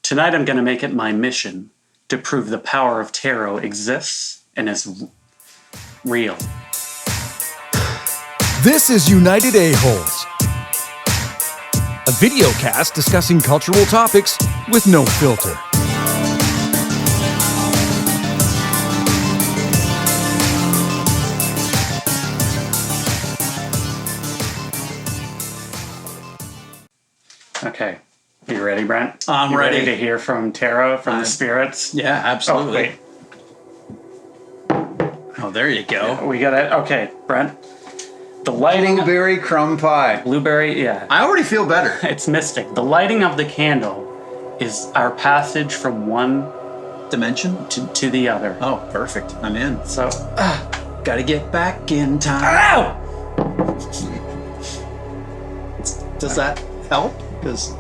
Tonight I'm going to make it my mission to prove the power of tarot exists and is real. This is United Aholes, a video cast discussing cultural topics with no filter. Okay. You ready, Brent? I'm ready to hear from tarot, from the spirits? Yeah, absolutely. Oh, there you go. Yeah, we got it. Okay, Brent. The lighting... Blueberry crumb pie. Blueberry, yeah. I already feel better. It's mystic. The lighting of the candle is our passage from one dimension to the other. Oh, perfect. I'm in. So, gotta get back in time. Ow! Does that help? Because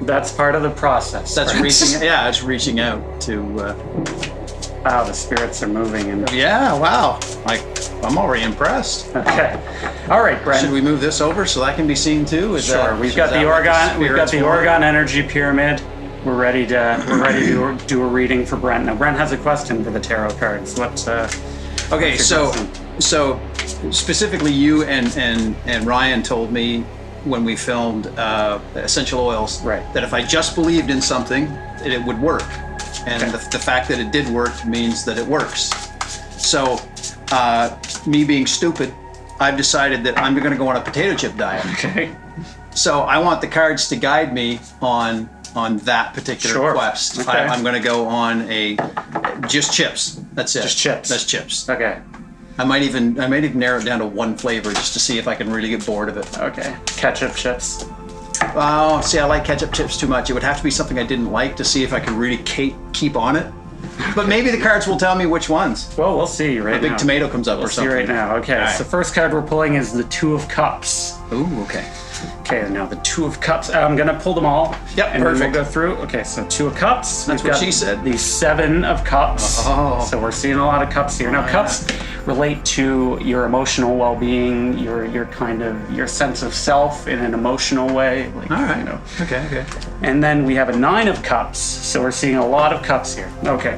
that's part of the process. That's right? reaching. Yeah, it's reaching out to. Wow, the spirits are moving, and yeah, wow. I'm already impressed. Okay, all right, Brent. Should we move this over so that can be seen too? Sure. We've got the Oregon. We've got the Oregon Energy Pyramid. We're ready to do a reading for Brent. Now, Brent has a question for the tarot cards. Okay, so specifically, you and Ryan told me when we filmed essential oils, right, that if I just believed in something, it would work. And the fact that it did work means that it works. So me being stupid, I've decided that I'm going to go on a potato chip diet. Okay. So I want the cards to guide me on that particular quest. Okay. I'm going to go on just chips. That's it. Just chips. That's chips. Okay. I might even narrow it down to one flavor just to see if I can really get bored of it. Okay. Ketchup chips. Oh, see, I like ketchup chips too much. It would have to be something I didn't like to see if I can really keep on it. But maybe the cards will tell me which ones. Well, we'll see right now. A big tomato comes up or something. We'll see right now. Okay, right. So the first card we're pulling is the Two of Cups. Ooh, okay. Okay, now the Two of Cups. I'm going to pull them all. Yep, and perfect. We'll go through. Okay, so Two of Cups. That's what she said. The Seven of Cups. Oh. So we're seeing a lot of cups here. Now, cups relate to your emotional well-being, your kind of your sense of self in an emotional way. Like, all right. You know. Okay. And then we have a Nine of Cups. So we're seeing a lot of cups here. Okay.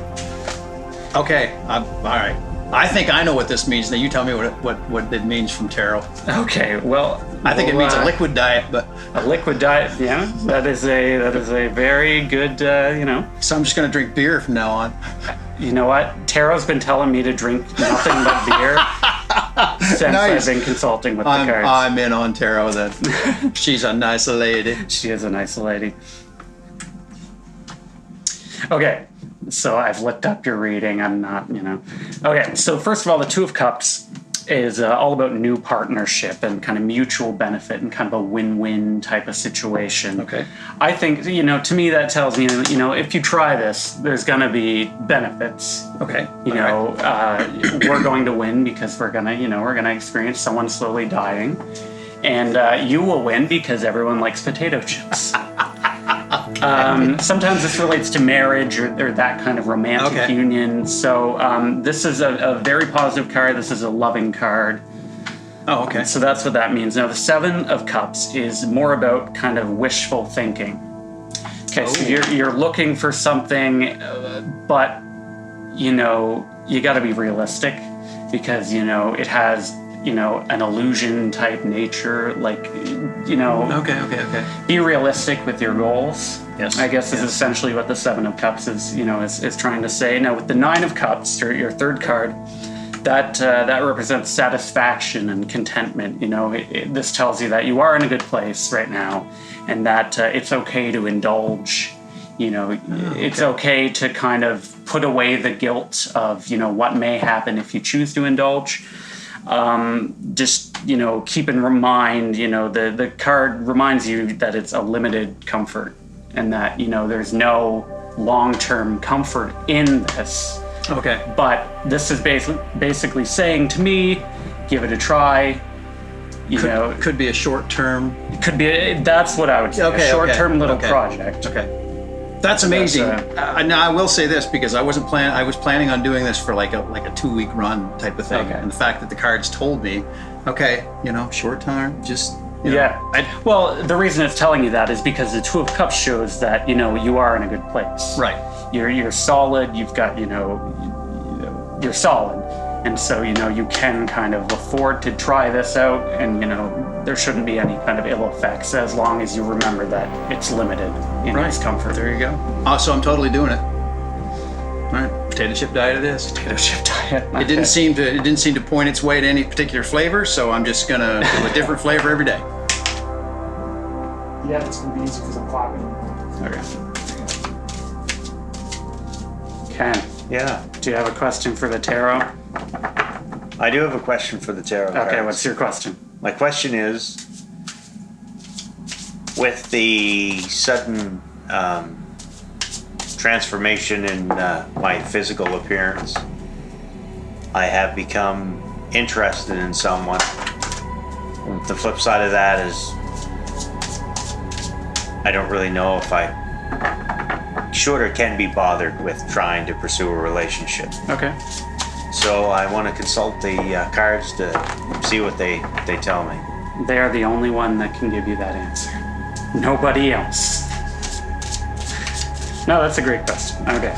Okay. All right. I think I know what this means. Now you tell me what it means from tarot. Okay. Well, I think it means a liquid diet, but a liquid diet. Yeah, that is a very good. So I'm just going to drink beer from now on. You know what? Tarot's been telling me to drink nothing but beer since I've been consulting with the cards. I'm in on tarot then. She's a nice lady. She is a nice lady. Okay, so I've looked up your reading. I'm not, Okay, so first of all, the Two of Cups is all about new partnership and kind of mutual benefit and kind of a win-win type of situation. Okay. I think, to me that tells me, if you try this, there's going to be benefits. Okay. We're going to win because we're going to experience someone slowly dying. And you will win because everyone likes potato chips. Sometimes this relates to marriage or that kind of romantic union. So this is a very positive card. This is a loving card. Oh, okay. So that's what that means. Now, the Seven of Cups is more about kind of wishful thinking. Okay, so you're looking for something, but, you got to be realistic because, it has... an illusion type nature, Okay. Be realistic with your goals. Yes. I guess is essentially what the Seven of Cups is trying to say. Now with the Nine of Cups, your third card, that represents satisfaction and contentment. This tells you that you are in a good place right now, and that it's okay to indulge. It's okay to kind of put away the guilt of what may happen if you choose to indulge. Just keep in mind, the card reminds you that it's a limited comfort and that there's no long-term comfort in this. Okay. But this is basically saying to me, give it a try. Could be a short term. Could be. That's what I would say. A short-term little project. Okay. That's amazing. Now I will say this because I was planning on doing this for like a 2-week run type of thing. Okay. And the fact that the cards told me, short term, just You know, Yeah. Well, the reason it's telling you that is because the Two of Cups shows that, you are in a good place. Right. You're solid. You've got, you're solid. And so, you can kind of afford to try this out, and, there shouldn't be any kind of ill effects as long as you remember that it's limited in its comfort. There you go. Oh, so I'm totally doing it. All right, potato chip diet it is. Potato chip diet. It didn't seem to point its way to any particular flavor, so I'm just gonna do a different flavor every day. Yeah, it's gonna be easy because I'm clapping. Okay. Ken. Yeah. Do you have a question for the tarot? I do have a question for the tarot cards. Okay, what's your question? My question is, with the sudden transformation in my physical appearance, I have become interested in someone. The flip side of that is I don't really know if I should or can be bothered with trying to pursue a relationship. Okay. So I want to consult the cards to see what they tell me. They are the only one that can give you that answer. Nobody else. No, that's a great question. Okay.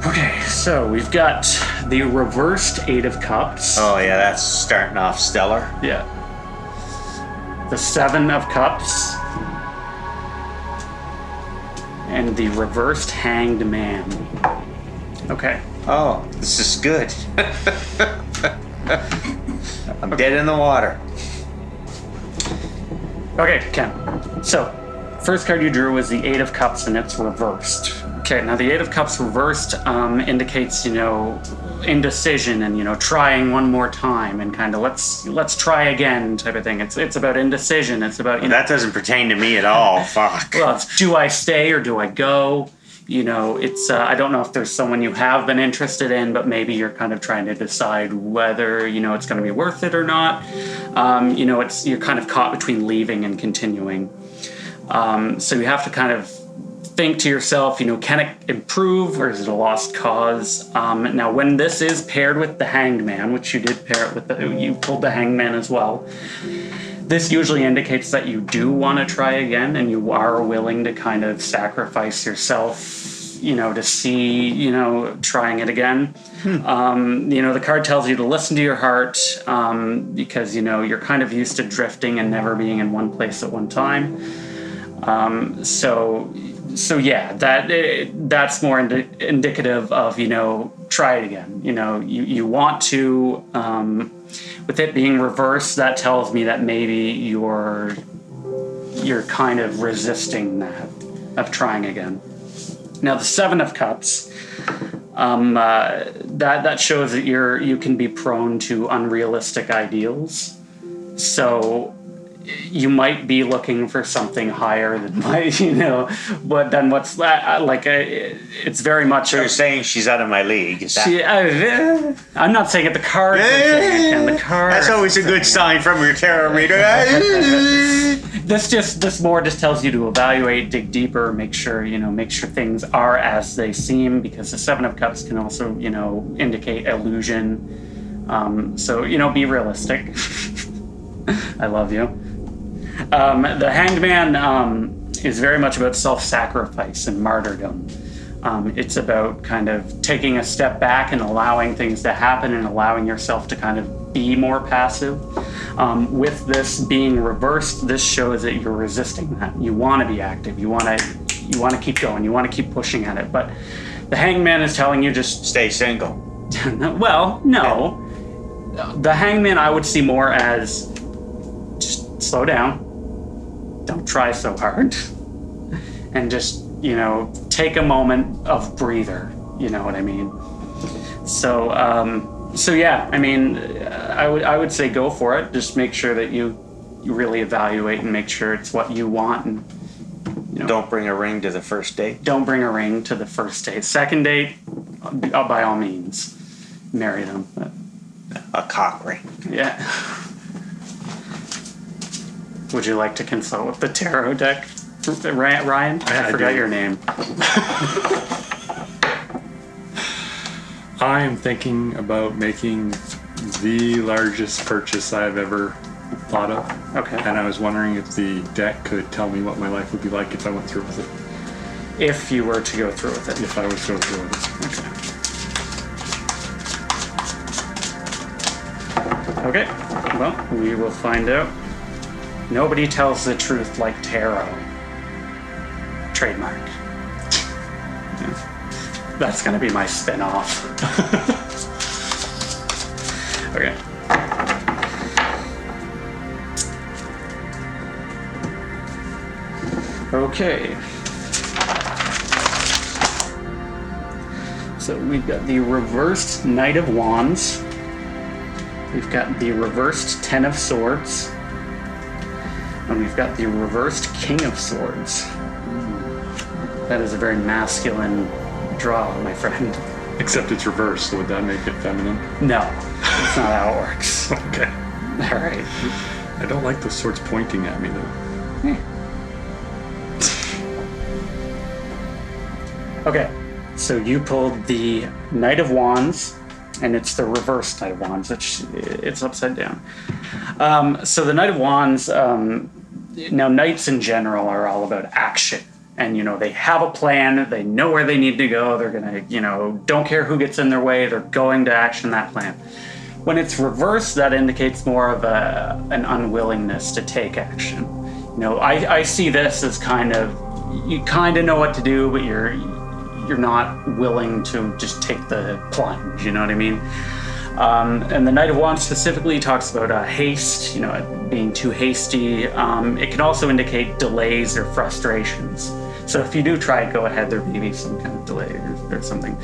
Okay, so we've got the reversed Eight of Cups. Oh yeah, that's starting off stellar. Yeah. The Seven of Cups. And the reversed Hanged Man. Okay. Oh, this is good. I'm dead in the water. Okay, Ken. So, first card you drew was the Eight of Cups, and it's reversed. Okay, now the Eight of Cups reversed indicates, indecision and, trying one more time and kind of let's try again type of thing. It's about indecision. It's about, That doesn't pertain to me at all. Fuck. well, it's do I stay or do I go? It's I don't know if there's someone you have been interested in, but maybe you're kind of trying to decide whether it's going to be worth it or not. You're kind of caught between leaving and continuing. So you have to kind of think to yourself, can it improve or is it a lost cause? Now, when this is paired with the Hanged Man, which you did pair it with, you pulled the Hanged Man as well. This usually indicates that you do want to try again and you are willing to kind of sacrifice yourself, to see, trying it again. The card tells you to listen to your heart because, you're kind of used to drifting and never being in one place at one time. So yeah, that's more indicative of, try it again. You want to, with it being reversed, that tells me that maybe you're kind of resisting that, of trying again. Now the Seven of Cups, that shows that you can be prone to unrealistic ideals. So you might be looking for something higher than but then what's that? It's very much. So you're saying she's out of my league? Is that... I'm not saying it. The cards. Are saying it, and the cards. That's always a good sign from your tarot reader. This more just tells you to evaluate, dig deeper, make sure things are as they seem, because the Seven of Cups can also indicate illusion. So be realistic. I love you. The Hanged Man is very much about self-sacrifice and martyrdom. It's about kind of taking a step back and allowing things to happen and allowing yourself to kind of be more passive. With this being reversed, this shows that you're resisting that. You want to be active. You want to keep going. You want to keep pushing at it. But the Hanged Man is telling you just stay single. Well, no. The Hanged Man I would see more as just slow down. Don't try so hard. And just, take a moment of breather. You know what I mean? So yeah, I mean, I would say go for it. Just make sure that you really evaluate and make sure it's what you want. And don't bring a ring to the first date. Don't bring a ring to the first date. Second date, by all means, marry them. But, a cock ring. Yeah. Would you like to consult with the tarot deck, Ryan? I forgot your name. I am thinking about making the largest purchase I've ever thought of. Okay. And I was wondering if the deck could tell me what my life would be like if I went through with it. If you were to go through with it. If I was to go through with it. Okay. Well, we will find out. Nobody tells the truth like tarot. Trademark. Yeah. That's gonna be my spin-off. Okay. Okay. So we've got the reversed Knight of Wands. We've got the reversed Ten of Swords. And we've got the reversed King of Swords. That is a very masculine draw, my friend. Except it's reversed, so would that make it feminine? No, that's not how it works. Okay. All right. I don't like those swords pointing at me, though. Okay, so you pulled the Knight of Wands, and it's the reversed Knight of Wands, which it's upside down. So the Knight of Wands, now knights in general are all about action. And, they have a plan, they know where they need to go, they're gonna, don't care who gets in their way, they're going to action that plan. When it's reversed, that indicates more of an unwillingness to take action. I see this as you kind of know what to do, but you're not willing to just take the plunge, you know what I mean? And the Knight of Wands specifically talks about haste, being too hasty. It can also indicate delays or frustrations. So if you do try it, go ahead, there may be some kind of delay or something.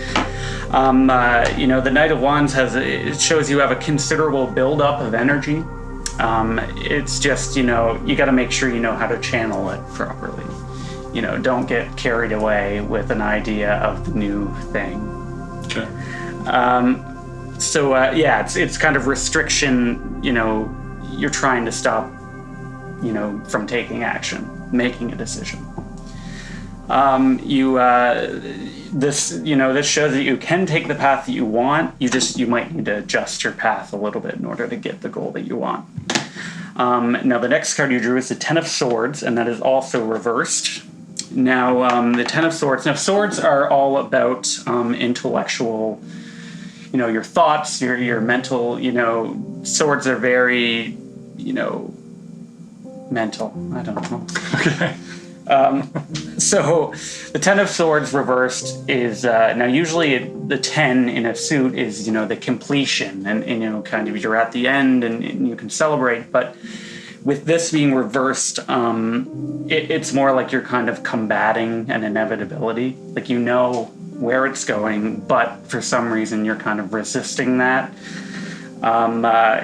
The Knight of Wands it shows you have a considerable buildup of energy. It's just, you got to make sure you know how to channel it properly. Don't get carried away with an idea of the new thing. Okay. It's kind of restriction, you're trying to stop, from taking action, making a decision. This shows that you can take the path that you want. You might need to adjust your path a little bit in order to get the goal that you want. Now the next card you drew is the Ten of Swords, and that is also reversed. Now the Ten of Swords. Now swords are all about intellectual, your thoughts, your mental. Swords are very, mental. I don't know. Okay. So the Ten of Swords reversed is now usually the 10 in a suit is the completion and kind of you're at the end and you can celebrate, but with this being reversed, it's more like you're kind of combating an inevitability, like where it's going, but for some reason you're kind of resisting that.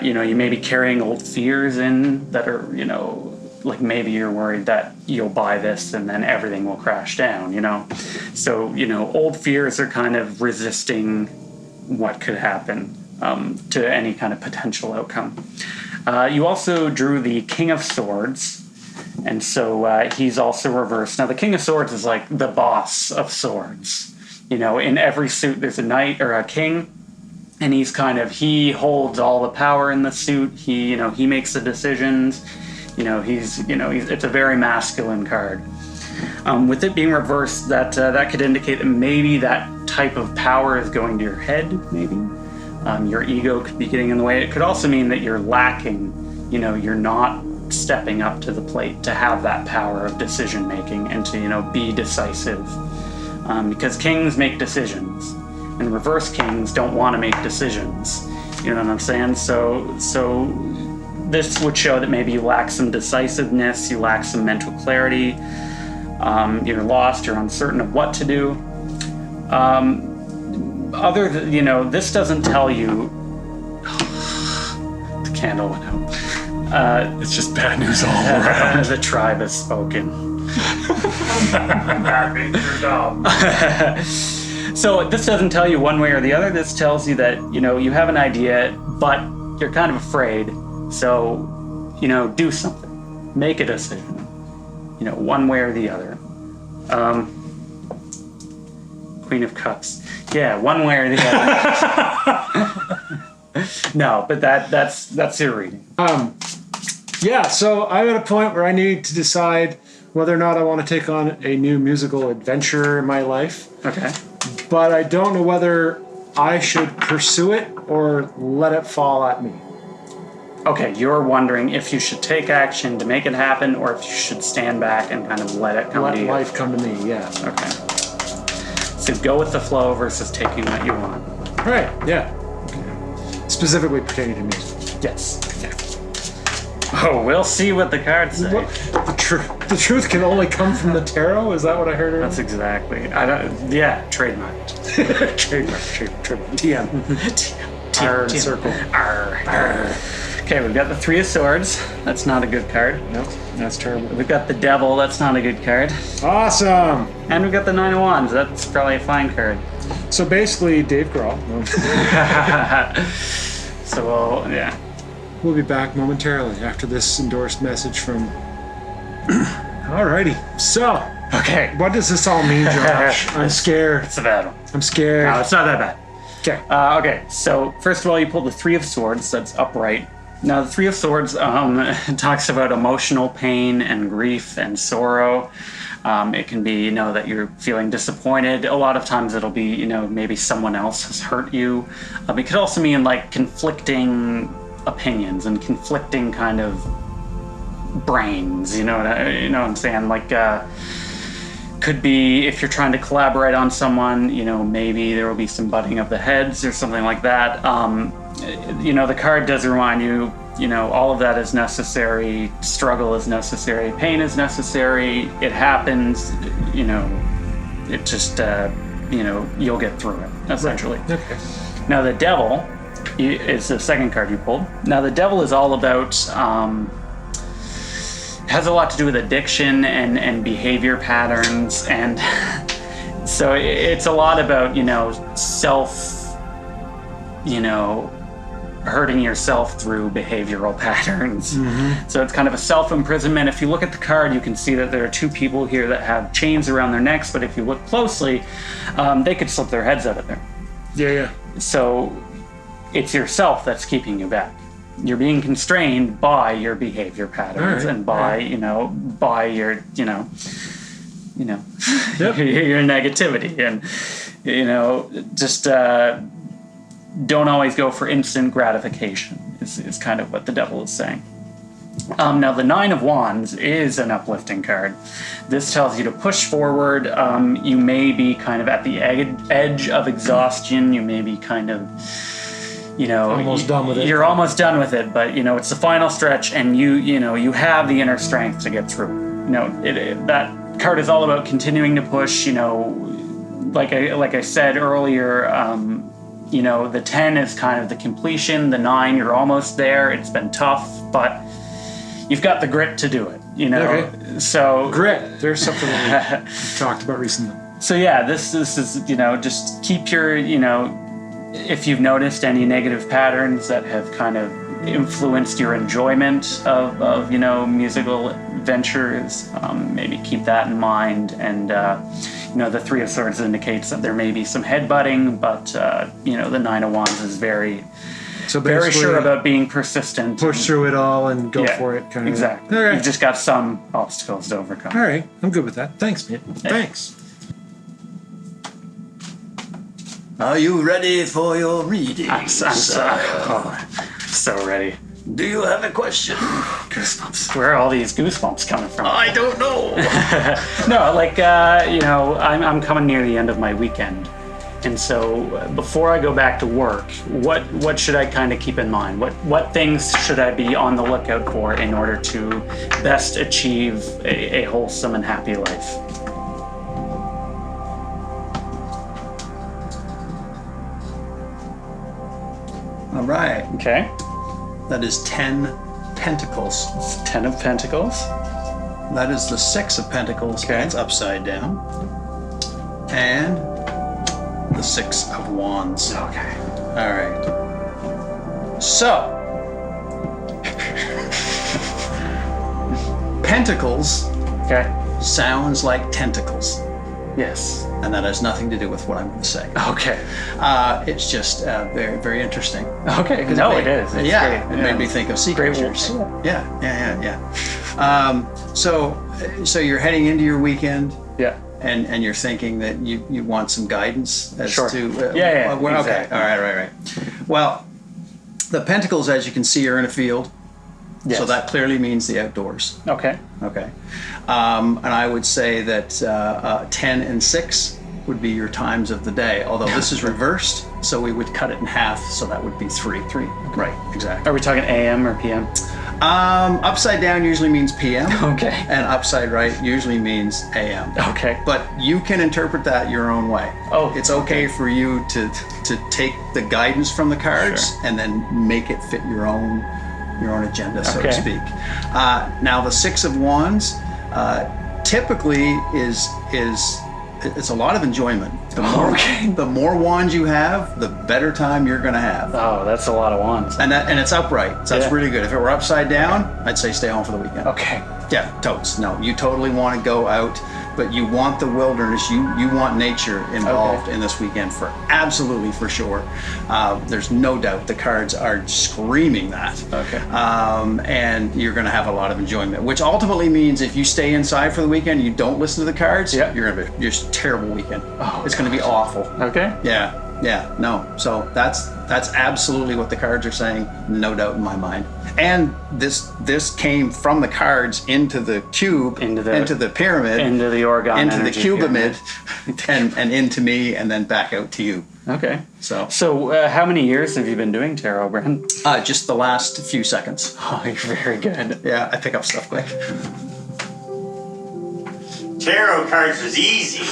You may be carrying old fears in that are like maybe you're worried that you'll buy this and then everything will crash down, So, old fears are kind of resisting what could happen to any kind of potential outcome. You also drew the King of Swords, and so he's also reversed. Now, the King of Swords is like the boss of swords. In every suit there's a knight or a king, and he holds all the power in the suit. He makes the decisions. It's a very masculine card. With it being reversed, that could indicate that maybe that type of power is going to your head, maybe. Your ego could be getting in the way. It could also mean that you're lacking, you're not stepping up to the plate to have that power of decision making and to, be decisive. Because kings make decisions, and reverse kings don't want to make decisions. You know what I'm saying? So this would show that maybe you lack some decisiveness, you lack some mental clarity, you're lost, you're uncertain of what to do. This doesn't tell you. The candle went out. It's just bad news all around. The tribe has spoken. So this doesn't tell you one way or the other. This tells you that, you have an idea, but you're kind of afraid. So, do something. Make a decision. One way or the other. Queen of Cups. Yeah, one way or the other. No, but that's your reading. Yeah, so I'm at a point where I need to decide whether or not I want to take on a new musical adventure in my life. Okay. But I don't know whether I should pursue it or let it fall at me. Okay, you're wondering if you should take action to make it happen or if you should stand back and kind of let it come Let to you. life come to me, yeah. Okay. So go with the flow versus taking what you want. Right, yeah. Specifically pertaining to music. Yes. Oh, we'll see what the cards say. What? The truth can only come from the tarot? Is that what I heard earlier? That's exactly. I don't. Yeah, trademark. Trademark. TM. Iron circle. Arr. Okay, we've got the Three of Swords. That's not a good card. Nope, that's terrible. We've got the Devil. That's not a good card. Awesome! And we've got the Nine of Wands. That's probably a fine card. So basically, Dave Grohl. So, yeah. We'll be back momentarily after this endorsed message from... Alrighty, so... Okay. What does this all mean, Josh? I'm scared. It's a bad one. I'm scared. No, it's not that bad. Okay. Okay, so first of all, you pull the Three of Swords. That's upright. Now, the Three of Swords talks about emotional pain and grief and sorrow. It can be, that you're feeling disappointed. A lot of times it'll be, maybe someone else has hurt you. It could also mean like conflicting opinions and conflicting kind of brains. You know what I'm saying? Like, could be if you're trying to collaborate on someone, maybe there will be some butting of the heads or something like that. The card does remind you, all of that is necessary. Struggle is necessary. Pain is necessary. It happens. It just, you'll get through it, essentially. Right. Okay. Now, the Devil is the second card you pulled. Now, the Devil is all about, has a lot to do with addiction and behavior patterns. And so it's a lot about, hurting yourself through behavioral patterns. Mm-hmm. So it's kind of a self-imprisonment. If you look at the card, you can see that there are two people here that have chains around their necks, but if you look closely, they could slip their heads out of there. Yeah. So it's yourself that's keeping you back. You're being constrained by your behavior patterns and by, by your, your negativity and, just, don't always go for instant gratification is kind of what the Devil is saying. Now, the Nine of Wands is an uplifting card. This tells you to push forward. You may be kind of at the edge of exhaustion. You may be kind of, almost done with it. You're almost done with it, but, it's the final stretch, and you have the inner strength to get through. That card is all about continuing to push. Like I said earlier. The 10 is kind of the completion. The 9, you're almost there. It's been tough, but you've got the grit to do it, Okay. So Grit. There's something that we talked about recently. So yeah, this is, just keep your, if you've noticed any negative patterns that have kind of influenced your enjoyment of musical ventures, maybe keep that in mind. And, the Three of Swords indicates that there may be some headbutting, but, the Nine of Wands is very sure about being persistent. Push through it all and go for it. Kind of. Exactly. All right. You've just got some obstacles to overcome. All right. I'm good with that. Thanks, man. Thanks. Are you ready for your reading? I'm so ready. Do you have a question? Goosebumps. Where are all these goosebumps coming from? I don't know. No, I'm coming near the end of my weekend. And so before I go back to work, what should I kind of keep in mind? What things should I be on the lookout for in order to best achieve a wholesome and happy life? All right. Okay. That is 10 pentacles. It's 10 of Pentacles. That is the 6 of Pentacles. Okay. It's upside down. And the 6 of Wands. Okay. All right. So, Pentacles Okay. sounds like tentacles. Yes. and that has nothing to do with what I'm going to say. Okay. It's just very, very interesting. Okay. No, it is. It's yeah, great. it made me think of sea Great creatures. wolf. Yeah. So you're heading into your weekend, Yeah. and you're thinking that you want some guidance as Sure. to Yeah, okay, exactly. all right. Well, the pentacles, as you can see, are in a field, Yes. so that clearly means the outdoors. Okay. Okay, and I would say that 10 and 6 would be your times of the day. Although this is reversed, so we would cut it in half, so that would be 3. 3. Right, exactly. Are we talking AM or PM? Upside down usually means PM. Okay. And upside right usually means AM. Okay. But you can interpret that your own way. Oh, it's okay for you to take the guidance from the cards Sure. and then make it fit your own agenda, so to Okay. speak. Now the 6 of Wands typically is it's a lot of enjoyment. The more wands you have, the better time you're going to have. Oh, that's a lot of wands. And it's upright. So that's Yeah. really good. If it were upside down, I'd say stay home for the weekend. Okay. Yeah, totes. No, you totally want to go out, but you want the wilderness. You want nature involved in this weekend absolutely for sure. There's no doubt the cards are screaming that. Okay. And you're going to have a lot of enjoyment, which ultimately means if you stay inside for the weekend, you don't listen to the cards. Yeah. You're going to be just a terrible weekend. Oh, it's going to be awful. Okay. Yeah, no. So that's absolutely what the cards are saying, no doubt in my mind. And this came from the cards into the cube, into the pyramid, into the Oregon, into the energy cubamid, and into me, and then back out to you. Okay. So how many years have you been doing tarot, Brent? just the last few seconds. Oh, you're very good. Yeah, I pick up stuff quick. Tarot cards is easy.